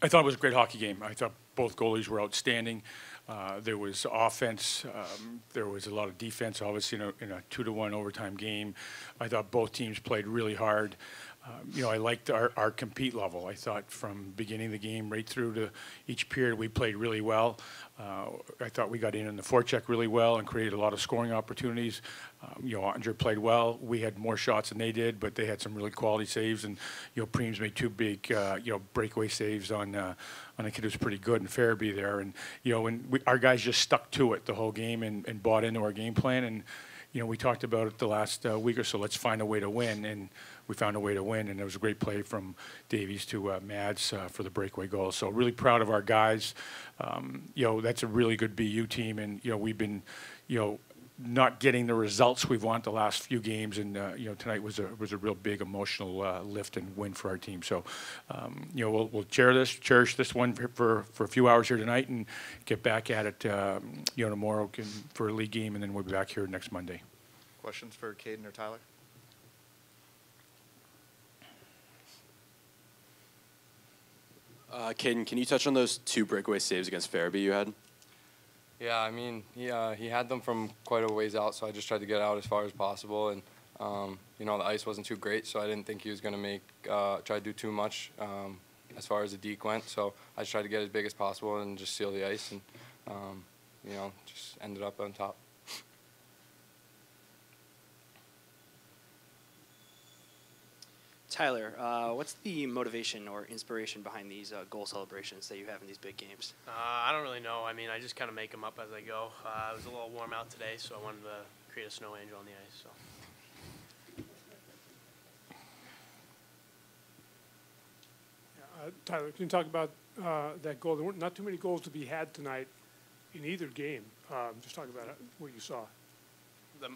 I thought it was a great hockey game. I thought both goalies were outstanding. There was offense. There was a lot of defense, obviously, in a 2-1 overtime game. I thought both teams played really hard. I liked our compete level. I thought from beginning of the game right through to each period, we played really well. I thought we got in the forecheck really well and created a lot of scoring opportunities. Ottinger played well. We had more shots than they did, but they had some really quality saves. And, Preems made 2 big, breakaway saves on a kid who's pretty good, and Farabee there. And, our guys just stuck to it the whole game and bought into our game plan. And, we talked about it the last week or so. Let's find a way to win, and we found a way to win. And it was a great play from Davies to Mads for the breakaway goal. So really proud of our guys. That's a really good BU team, and we've been, not getting the results we've wanted the last few games, and tonight was a real big emotional lift and win for our team. So, we'll cherish this one for a few hours here tonight, and get back at it, tomorrow for a league game, and then we'll be back here next Monday. Questions for Caden or Tyler? Caden, can you touch on those 2 breakaway saves against Farabee you had? Yeah, I mean, he had them from quite a ways out, so I just tried to get out as far as possible. And, the ice wasn't too great, so I didn't think he was going to try to do too much as far as the deke went. So I just tried to get as big as possible and just seal the ice, and, just ended up on top. Tyler, what's the motivation or inspiration behind these goal celebrations that you have in these big games? I don't really know. I mean, I just kind of make them up as I go. It was a little warm out today, so I wanted to create a snow angel on the ice. So. Tyler, can you talk about that goal? There weren't not too many goals to be had tonight in either game. Just talk about what you saw. Can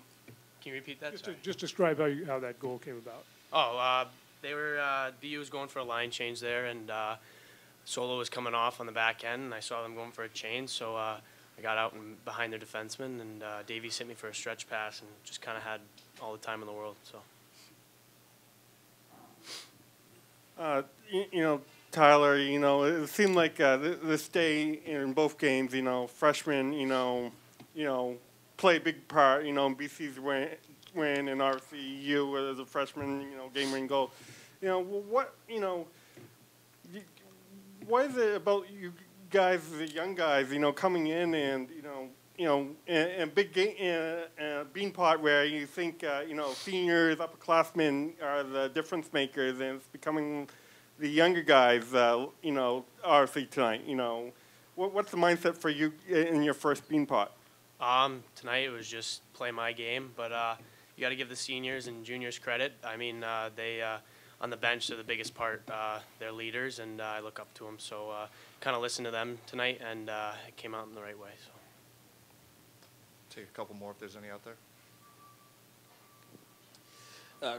you repeat that? Just describe how that goal came about. They were BU was going for a line change there, and Solo was coming off on the back end, and I saw them going for a change, so I got out and behind their defenseman, and Davies hit me for a stretch pass, and just kind of had all the time in the world. So. Tyler, it seemed like this day in both games, freshmen, play a big part, in BC's win, and obviously you as a freshman, game-winning goal. What is it about you guys, the young guys, coming in and, and big game, Beanpot where you think, seniors, upperclassmen are the difference makers, and it's becoming the younger guys, obviously tonight, what's the mindset for you in your first Beanpot? Tonight it was just play my game, but you got to give the seniors and juniors credit. I mean, they on the bench they're the biggest part. They're leaders, and I look up to them. So kind of listen to them tonight, and it came out in the right way. So. Take a couple more if there's any out there.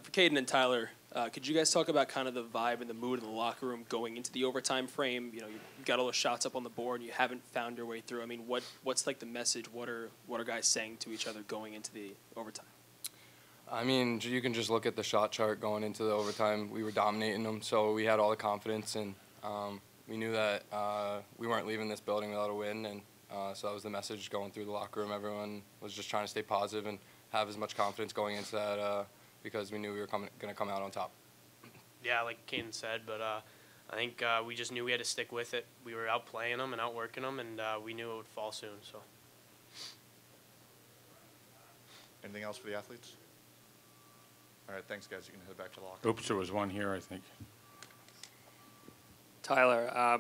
For Caden and Tyler, could you guys talk about kind of the vibe and the mood in the locker room going into the overtime frame? You got all those shots up on the board, and you haven't found your way through. I mean, what's like the message? What are guys saying to each other going into the overtime? I mean, you can just look at the shot chart going into the overtime. We were dominating them, so we had all the confidence, and we knew that we weren't leaving this building without a win, and so that was the message going through the locker room. Everyone was just trying to stay positive and have as much confidence going into that because we knew we were going to come out on top. Yeah, like Caden said, but I think we just knew we had to stick with it. We were outplaying them and outworking them, and we knew it would fall soon. So. Anything else for the athletes? All right, thanks, guys. You can head back to the locker. Oops, there was one here, I think. Tyler,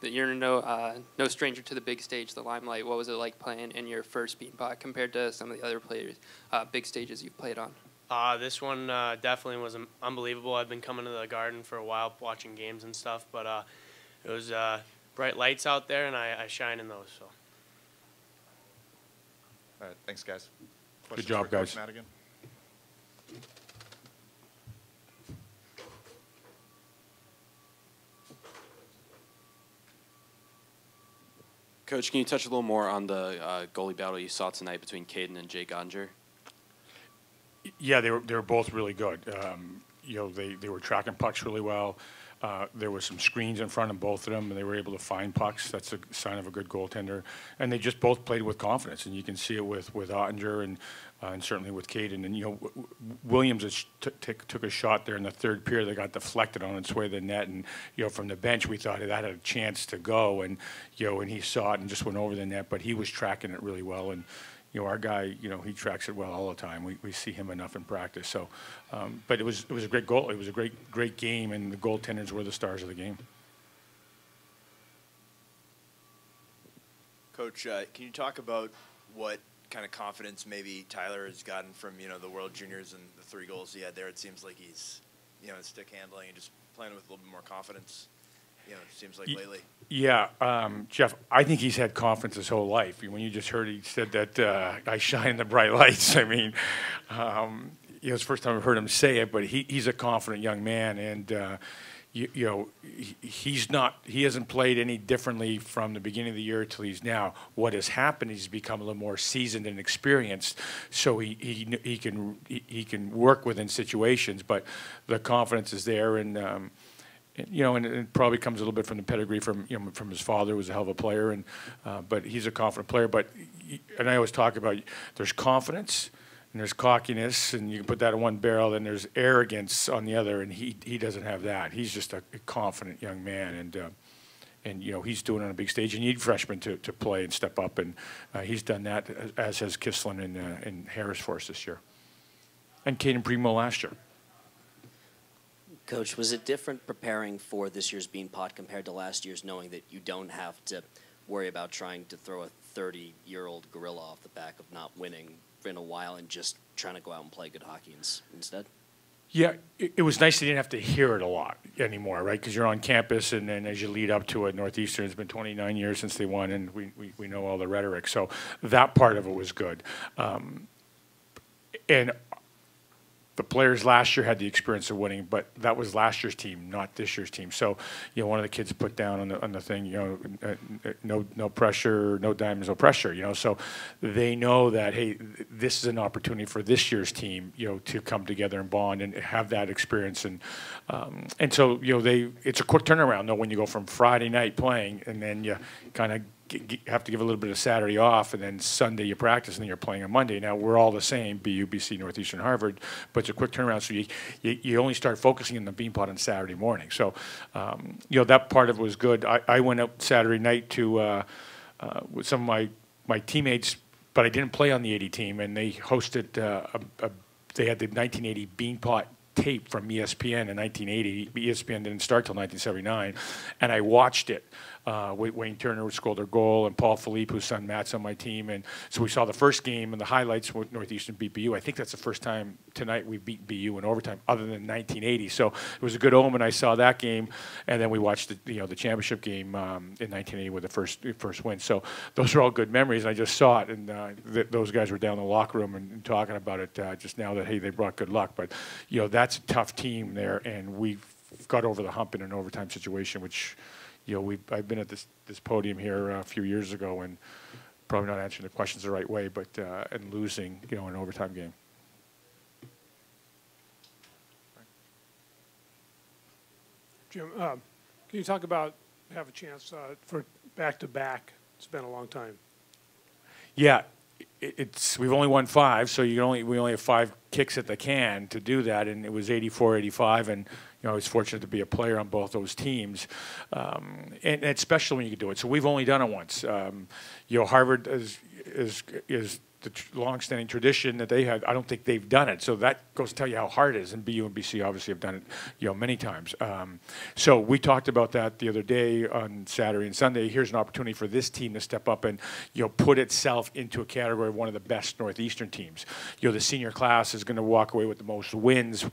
you're no stranger to the big stage, the limelight. What was it like playing in your first Beanpot compared to some of the other big stages you've played on? This one definitely was unbelievable. I've been coming to the Garden for a while, watching games and stuff, but it was bright lights out there, and I shine in those. So. All right, thanks, guys. Good job, guys. Madigan? Coach, can you touch a little more on the goalie battle you saw tonight between Caden and Jake Ottinger? Yeah, they were both really good. They were tracking pucks really well. There was some screens in front of both of them, and they were able to find pucks. That's a sign of a good goaltender. And they just both played with confidence, and you can see it with Ottinger and certainly with Caden. And, you know, Williams took a shot there in the third period that got deflected on its way to the net. And, you know, from the bench, we thought that had a chance to go. And, you know, and he saw it and just went over the net. But he was tracking it really well. And, you know, our guy, you know, he tracks it well all the time. We see him enough in practice. So, but it was a great goal. It was a great game, and the goaltenders were the stars of the game. Coach, can you talk about what kind of confidence maybe Tyler has gotten from, you know, the World Juniors and the 3 goals he had there? It seems like he's, you know, stick handling and just playing with a little bit more confidence. You know, it seems like lately. Yeah, Jeff, I think he's had confidence his whole life. When you just heard he said that I shine in the bright lights, I mean, you know, it's the first time I've heard him say it, but he's a confident young man, and you know, he hasn't played any differently from the beginning of the year till he's now. What has happened is he's become a little more seasoned and experienced, so he can work within situations, but the confidence is there, and you know, and it probably comes a little bit from the pedigree from his father, who was a hell of a player, and but he's a confident player. But and I always talk about there's confidence and there's cockiness, and you can put that in one barrel. Then there's arrogance on the other, and he doesn't have that. He's just a confident young man, and you know, he's doing it on a big stage. You need freshmen to play and step up, and he's done that, as has Kislin and Harris for us this year, and Caden Primo last year. Coach, was it different preparing for this year's Beanpot compared to last year's, knowing that you don't have to worry about trying to throw a 30-year-old gorilla off the back of not winning in a while and just trying to go out and play good hockey instead? Yeah, it was nice that you didn't have to hear it a lot anymore, right? Because you're on campus, and then as you lead up to it, Northeastern, it's been 29 years since they won, and we know all the rhetoric. So that part of it was good. And the players last year had the experience of winning, but that was last year's team, not this year's team. So, you know, one of the kids put down on the thing, you know, no pressure, no diamonds, no pressure. You know, so they know that, hey, this is an opportunity for this year's team, you know, to come together and bond and have that experience. And so, you know, it's a quick turnaround though when you go from Friday night playing and then you kind of have to give a little bit of Saturday off, and then Sunday you practice, and then you're playing on Monday. Now, we're all the same, BU, BC, Northeastern, Harvard, but it's a quick turnaround, so you only start focusing on the Beanpot on Saturday morning. So, you know, that part of it was good. I went out Saturday night to with some of my teammates, but I didn't play on the 80 team, and they hosted they had the 1980 Beanpot tape from ESPN in 1980. ESPN didn't start till 1979, and I watched it. Wayne Turner scored their goal, and Paul Philippe, whose son Matt's on my team, and so we saw the first game and the highlights with Northeastern beat BU. I think that's the first time tonight we beat BU in overtime, other than 1980. So it was a good omen. I saw that game, and then we watched the championship game in 1980 with the first win. So those are all good memories. And I just saw it, and those guys were down in the locker room and talking about it just now that hey, they brought good luck. But you know, that's a tough team there, and we got over the hump in an overtime situation, which. You know, I've been at this podium here a few years ago, and probably not answering the questions the right way, but and losing, you know, an overtime game. Jim, can you talk about have a chance for back-to-back? It's been a long time. Yeah, we've only won 5, so we only have 5 kicks at the can to do that, and it was 84-85, and you know, I was fortunate to be a player on both those teams, and it's special when you can do it. So we've only done it once. You know, Harvard is the long-standing tradition that they had. I don't think they've done it, so that goes to tell you how hard it is. And BU and BC obviously have done it, you know, many times. So we talked about that the other day on Saturday and Sunday. Here's an opportunity for this team to step up and, you know, put itself into a category of one of the best Northeastern teams. You know, the senior class is going to walk away with the most wins.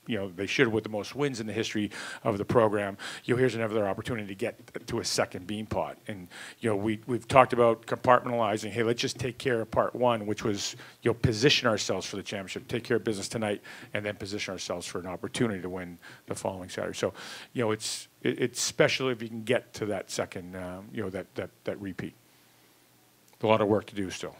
You know, they should with the most wins in the history of the program. You know, here's another opportunity to get to a second Beanpot. And, you know, we've talked about compartmentalizing. Hey, let's just take care of part 1, which was, you know, position ourselves for the championship, take care of business tonight, and then position ourselves for an opportunity to win the following Saturday. So, you know, it's special if you can get to that second, you know, that repeat. A lot of work to do still.